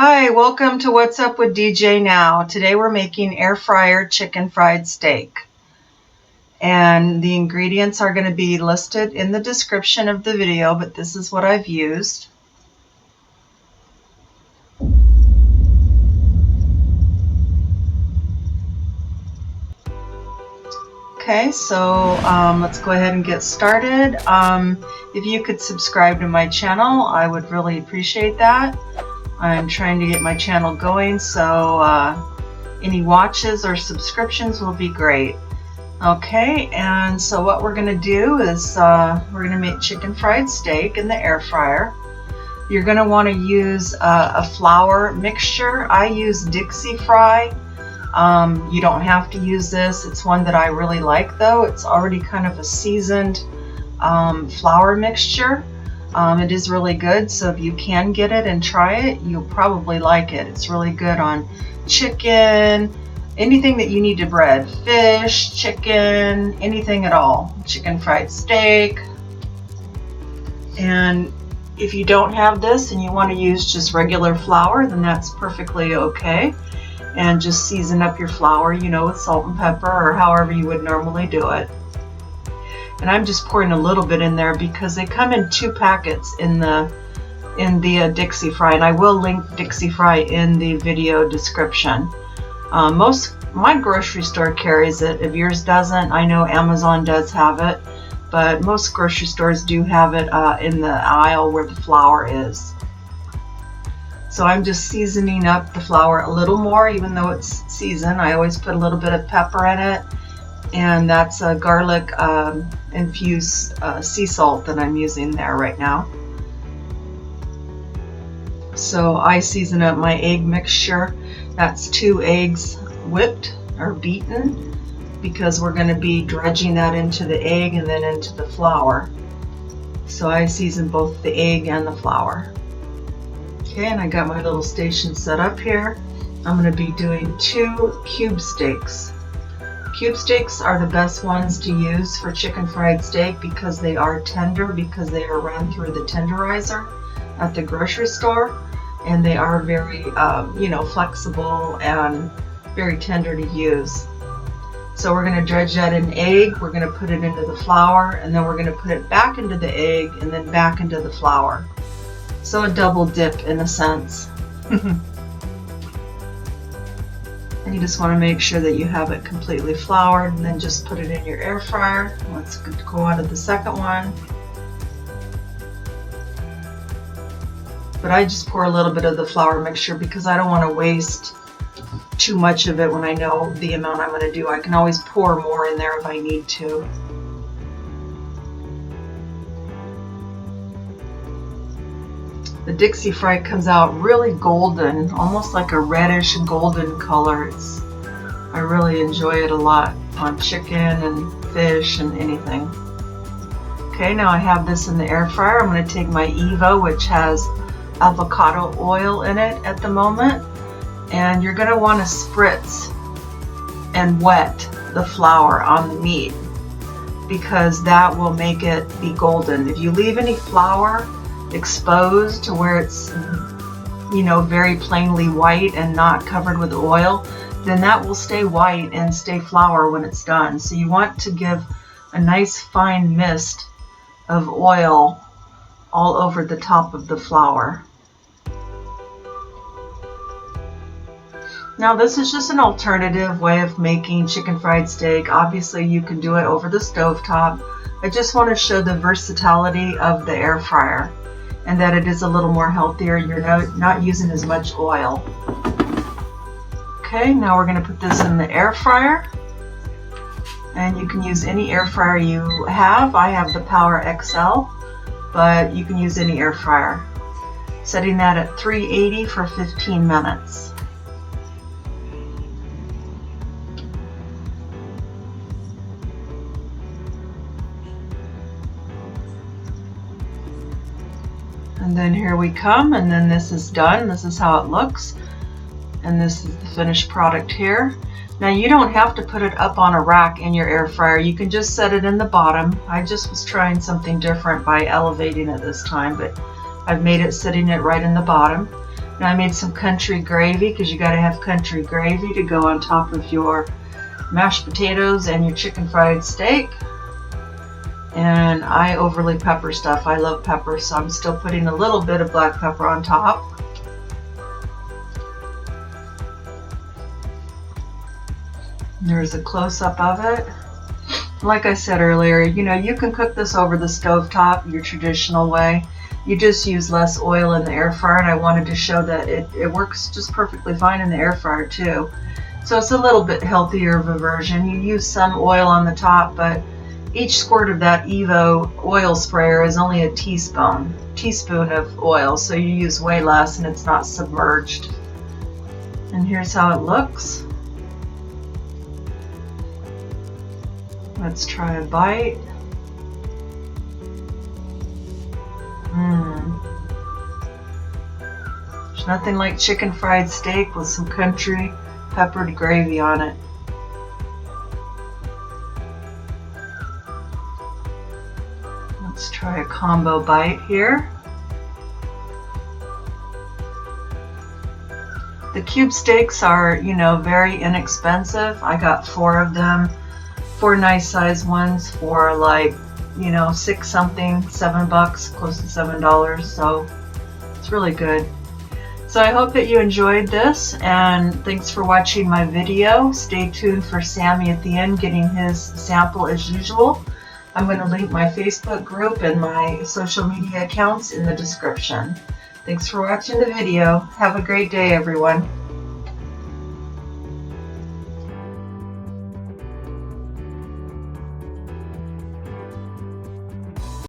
Hi, welcome to What's Up with DJ Now. Today we're making air fryer chicken fried steak. And the ingredients are going to be listed in the description of the video, but this is what I've used. Okay, so let's go ahead and get started. If you could subscribe to my channel, I would really appreciate that. I'm trying to get my channel going, so any watches or subscriptions will be great. Okay, and so what we're going to do is we're going to make chicken fried steak in the air fryer. You're going to want to use a flour mixture. I use Dixie Fry. You don't have to use this. It's one that I really like though. It's already kind of a seasoned flour mixture. It is really good, so if you can get it and try it, you'll probably like it. It's really good on chicken, anything that you need to bread, fish, chicken, anything at all, chicken fried steak. And if you don't have this and you want to use just regular flour, then that's perfectly okay. And just season up your flour, you know, with salt and pepper or however you would normally do it. And I'm just pouring a little bit in there because they come in 2 packets in the Dixie Fry, and I will link Dixie Fry in the video description. My grocery store carries it. If yours doesn't, I know Amazon does have it, but most grocery stores do have it in the aisle where the flour is. So I'm just seasoning up the flour a little more, even though it's seasoned. I always put a little bit of pepper in it. And that's a garlic infused sea salt that I'm using there right now. So I season up my egg mixture. That's 2 eggs whipped or beaten, because we're going to be dredging that into the egg and then into the flour. So I season both the egg and the flour. Okay, and I got my little station set up here. I'm going to be doing 2 cube steaks. Cube steaks are the best ones to use for chicken fried steak because they are tender, because they are run through the tenderizer at the grocery store, and they are very flexible and very tender to use. So we're going to dredge that in egg, we're going to put it into the flour, and then we're going to put it back into the egg and then back into the flour. So a double dip in a sense. And you just want to make sure that you have it completely floured, and then just put it in your air fryer. Let's go on to the second one. But I just pour a little bit of the flour mixture because I don't want to waste too much of it when I know the amount I'm going to do. I can always pour more in there if I need to. The Dixie Fry comes out really golden, almost like a reddish golden color. I really enjoy it a lot on chicken and fish and anything. Okay, now I have this in the air fryer. I'm going to take my Eva, which has avocado oil in it at the moment, and you're going to want to spritz and wet the flour on the meat because that will make it be golden. If you leave any flour exposed to where it's very plainly white and not covered with oil, then that will stay white and stay flour when it's done. So you want to give a nice fine mist of oil all over the top of the flour. Now this is just an alternative way of making chicken fried steak. Obviously you can do it over the stovetop. I just want to show the versatility of the air fryer, and that it is a little more healthier. You're not using as much oil. Okay, now we're going to put this in the air fryer. And you can use any air fryer you have. I have the Power XL, but you can use any air fryer. Setting that at 380 for 15 minutes. And then here we come, and then this is done. This is how it looks, and this is the finished product here. Now you don't have to put it up on a rack in your air fryer. You can just set it in the bottom. I just was trying something different by elevating it this time, but I've made it sitting it right in the bottom. And I made some country gravy, because you got to have country gravy to go on top of your mashed potatoes and your chicken fried steak. And I overly pepper stuff. I love pepper, so I'm still putting a little bit of black pepper on top. There's a close-up of it. Like I said earlier, you know, you can cook this over the stovetop, your traditional way. You just use less oil in the air fryer, and I wanted to show that it works just perfectly fine in the air fryer too. So it's a little bit healthier of a version. You use some oil on the top, but each squirt of that Evo oil sprayer is only a teaspoon of oil, so you use way less and it's not submerged. And here's how it looks. Let's try a bite. There's nothing like chicken fried steak with some country peppered gravy on it. Let's try a combo bite here. The cube steaks are, you know, very inexpensive. I got 4 of them, 4 nice size ones for like, you know, $6 something, $7, close to $7, so it's really good. So I hope that you enjoyed this, and thanks for watching my video. Stay tuned for Sammy at the end getting his sample as usual. I'm going to link my Facebook group and my social media accounts in the description. Thanks for watching the video. Have a great day, everyone.